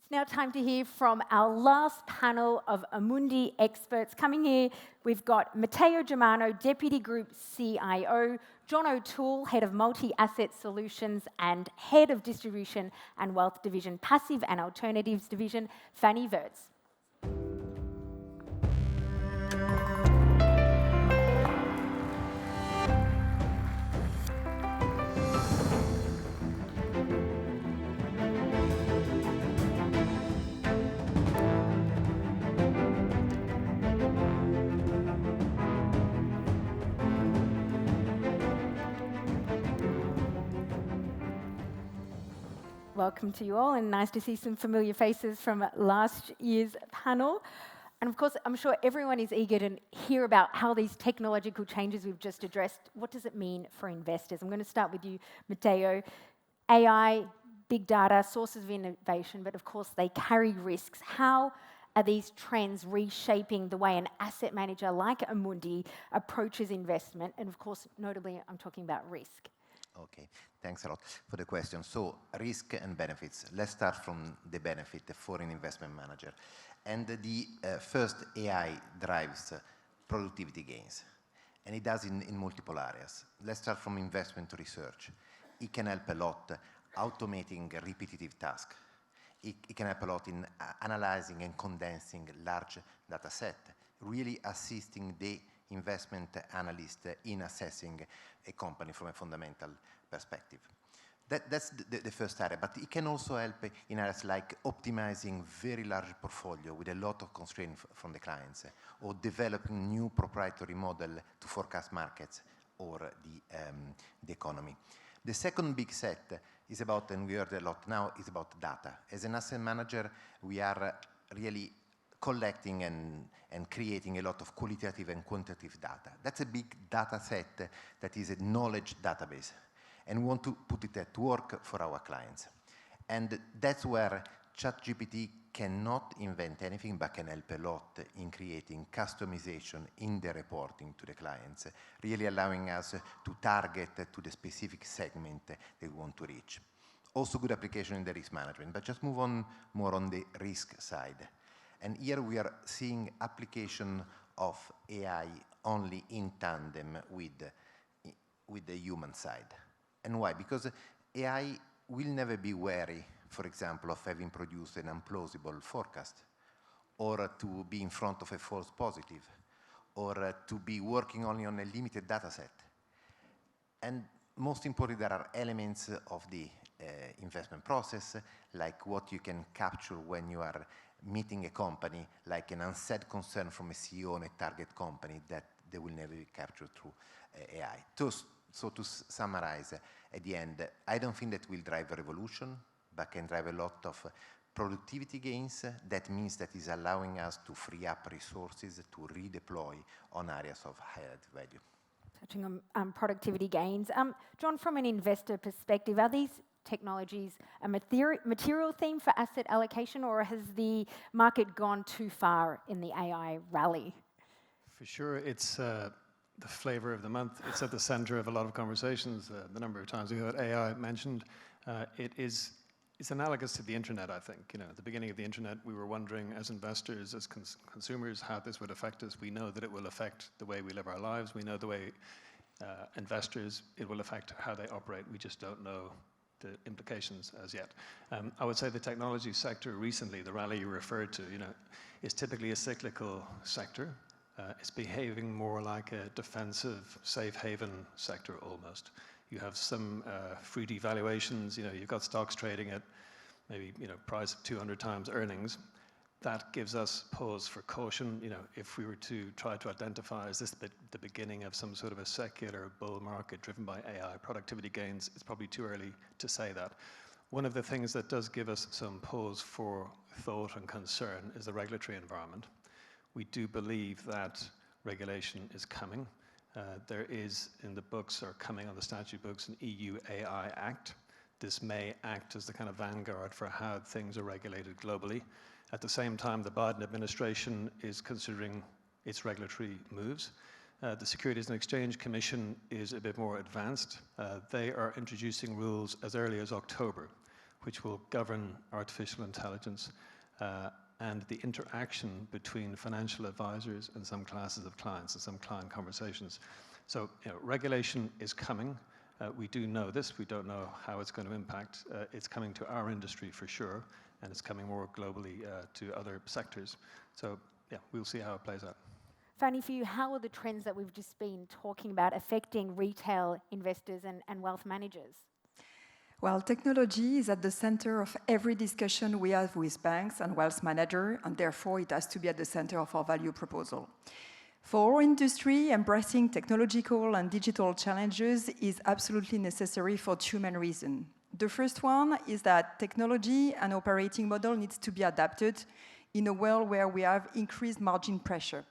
It's now time to hear from our last panel of Amundi experts. Coming here, we've got Matteo Germano, Deputy Group CIO, John O'Toole, Head of Multi-Asset Solutions and Head of Distribution and Wealth Division, Passive and Alternatives Division, Fannie Wurtz. Welcome to you all, and nice to see some familiar faces from last year's panel. And of course, I'm sure everyone is eager to hear about how these technological changes we've just addressed, what does it mean for investors? I'm going to start with you, Matteo. AI, big data, sources of innovation, but of course they carry risks. How are these trends reshaping the way an asset manager like Amundi approaches investment? And of course, notably, I'm talking about risk. Okay, thanks a lot for the question. So, risk and benefits. Let's start from the benefit for an investment manager. And the first, AI drives productivity gains. And it does in multiple areas. Let's start from investment research. It can help a lot automating repetitive tasks. It can help a lot in analyzing and condensing large data set, really assisting the investment analyst in assessing a company from a fundamental perspective. That's the first area, but it can also help in areas like optimizing very large portfolio with a lot of constraints from the clients, or developing new proprietary model to forecast markets or the economy. The second big set is about, and we heard a lot now, is about data. As an asset manager, we are really collecting and creating a lot of qualitative and quantitative data. That's a big data set that is a knowledge database. And we want to put it at work for our clients. And that's where ChatGPT cannot invent anything, but can help a lot in creating customization in the reporting to the clients, really allowing us to target to the specific segment that we want to reach. Also good application in the risk management, but just move on more on the risk side. And here we are seeing application of AI only in tandem with the human side. And why? Because AI will never be wary, for example, of having produced an implausible forecast, or to be in front of a false positive, or to be working only on a limited data set. And most importantly, there are elements of the investment process, like what you can capture when you are meeting a company, like an unsaid concern from a CEO on a target company that they will never be captured through AI. So to summarize, at the end, I don't think that will drive a revolution, but can drive a lot of productivity gains. That means that is allowing us to free up resources to redeploy on areas of higher value. Touching on productivity gains. John, from an investor perspective, are these technologies a material theme for asset allocation, or has the market gone too far in the AI rally? For sure, it's the flavor of the month. It's at the center of a lot of conversations. The number of times we heard AI mentioned, it's analogous to the internet, I think. You know, at the beginning of the internet, we were wondering as investors, as consumers, how this would affect us. We know that it will affect the way we live our lives. We know the way investors, it will affect how they operate. We just don't know the implications as yet. I would say the technology sector recently, the rally you referred to, is typically a cyclical sector. It's behaving more like a defensive, safe haven sector almost. You have some fruity valuations. You've got stocks trading at maybe price of 200 times earnings. That gives us pause for caution. If we were to try to identify, is this the beginning of some sort of a secular bull market driven by AI productivity gains? It's probably too early to say that. One of the things that does give us some pause for thought and concern is the regulatory environment. We do believe that regulation is coming. There is in the books, or coming on the statute books, an EU AI Act. This may act as the kind of vanguard for how things are regulated globally. At the same time, the Biden administration is considering its regulatory moves. The Securities and Exchange Commission is a bit more advanced. They are introducing rules as early as October, which will govern artificial intelligence and the interaction between financial advisors and some classes of clients and some client conversations. So regulation is coming. We do know this. We don't know how it's going to impact. It's coming to our industry for sure, and it's coming more globally to other sectors. So yeah, we'll see how it plays out. Fannie, for you, how are the trends that we've just been talking about affecting retail investors and wealth managers? Well, technology is at the center of every discussion we have with banks and wealth managers, and therefore it has to be at the center of our value proposal. For our industry, embracing technological and digital challenges is absolutely necessary for two main reasons. The first one is that technology and operating model needs to be adapted in a world where we have increased margin pressure.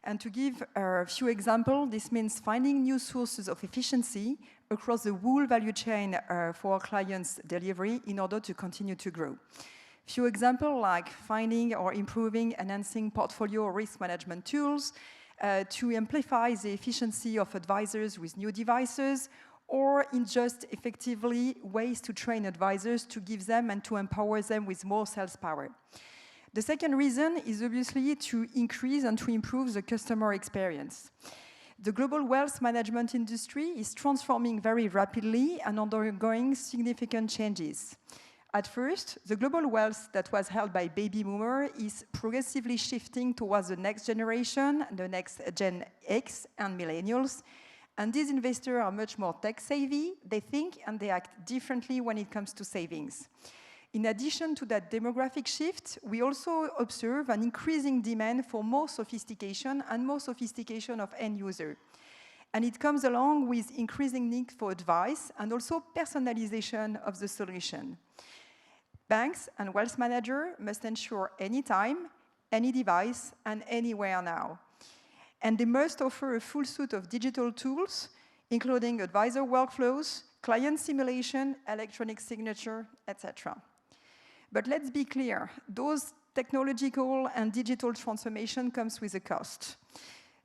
And to give a few examples, this means finding new sources of efficiency across the whole value chain for our clients' delivery in order to continue to grow. Few examples like finding or improving, enhancing portfolio risk management tools to amplify the efficiency of advisors with new devices, or in just effectively ways to train advisors to give them and to empower them with more sales power. The second reason is obviously to increase and to improve the customer experience. The global wealth management industry is transforming very rapidly and undergoing significant changes. At first, the global wealth that was held by baby boomers is progressively shifting towards the next generation, the next Gen X and millennials. And these investors are much more tech-savvy. They think and they act differently when it comes to savings. In addition to that demographic shift, we also observe an increasing demand for more sophistication and more sophistication of end user. And it comes along with increasing need for advice and also personalization of the solution. Banks and wealth managers must ensure anytime, any device, and anywhere now. And they must offer a full suite of digital tools, including advisor workflows, client simulation, electronic signature, etc. But let's be clear, those technological and digital transformation comes with a cost.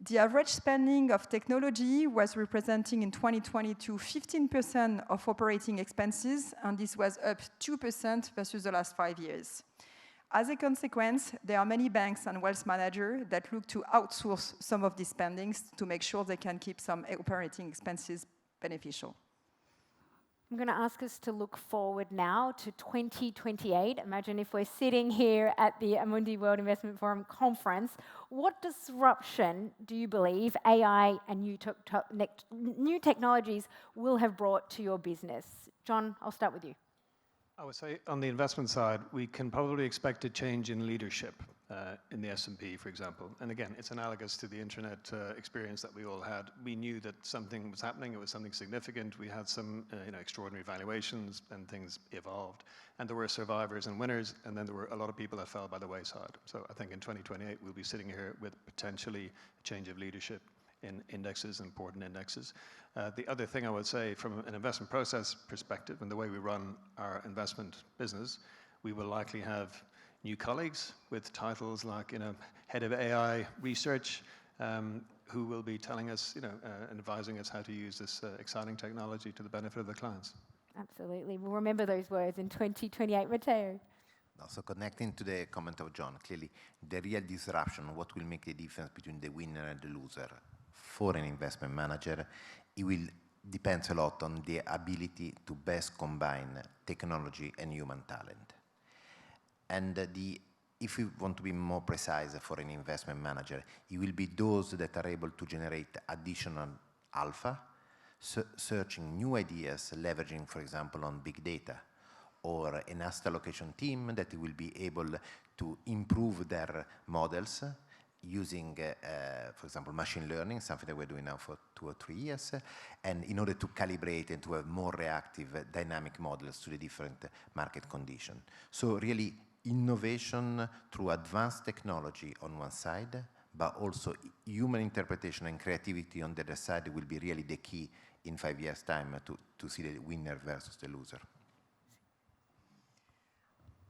The average spending of technology was representing in 2022 15% of operating expenses, and this was up 2% versus the last 5 years. As a consequence, there are many banks and wealth managers that look to outsource some of these spendings to make sure they can keep some operating expenses beneficial. I'm going to ask us to look forward now to 2028. Imagine if we're sitting here at the Amundi World Investment Forum conference. What disruption do you believe AI and new technologies will have brought to your business? John, I'll start with you. I would say on the investment side, we can probably expect a change in leadership in the S&P, for example. And again, it's analogous to the internet experience that we all had. We knew that something was happening. It was something significant. We had some extraordinary valuations, and things evolved. And there were survivors and winners, and then there were a lot of people that fell by the wayside. So I think in 2028, we'll be sitting here with potentially a change of leadership in indexes, important indexes. The other thing I would say from an investment process perspective and the way we run our investment business, we will likely have new colleagues with titles like head of AI research, who will be telling us, and advising us how to use this exciting technology to the benefit of the clients. Absolutely. We'll remember those words in 2028. Matteo. So connecting to the comment of John, clearly the real disruption, what will make the difference between the winner and the loser for an investment manager, it will depend a lot on the ability to best combine technology and human talent. And if we want to be more precise for an investment manager, it will be those that are able to generate additional alpha, searching new ideas, leveraging, for example, on big data, or an asset allocation team that will be able to improve their models using, for example, machine learning, something that we're doing now for 2 or 3 years, and in order to calibrate and to have more reactive, dynamic models to the different market conditions. So really, innovation through advanced technology on one side, but also human interpretation and creativity on the other side will be really the key in 5 years' time to see the winner versus the loser.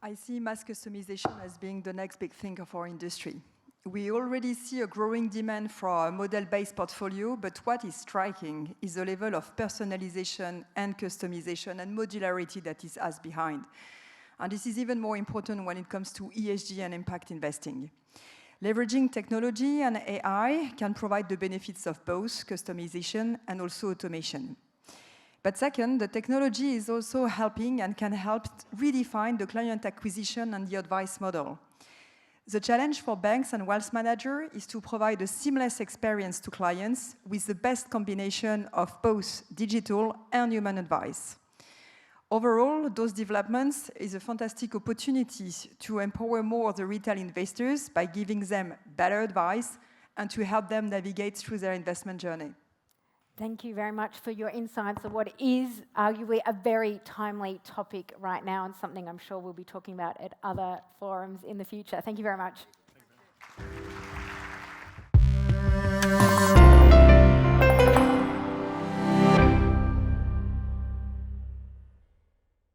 I see mass customization as being the next big thing of our industry. We already see a growing demand for a model-based portfolio, but what is striking is the level of personalization and customization and modularity that is us behind. And this is even more important when it comes to ESG and impact investing. Leveraging technology and AI can provide the benefits of both customization and also automation. But second, the technology is also helping and can help redefine the client acquisition and the advice model. The challenge for banks and wealth managers is to provide a seamless experience to clients with the best combination of both digital and human advice. Overall, those developments is a fantastic opportunity to empower more the retail investors by giving them better advice and to help them navigate through their investment journey. Thank you very much for your insights on what is arguably a very timely topic right now and something I'm sure we'll be talking about at other forums in the future. Thank you very much.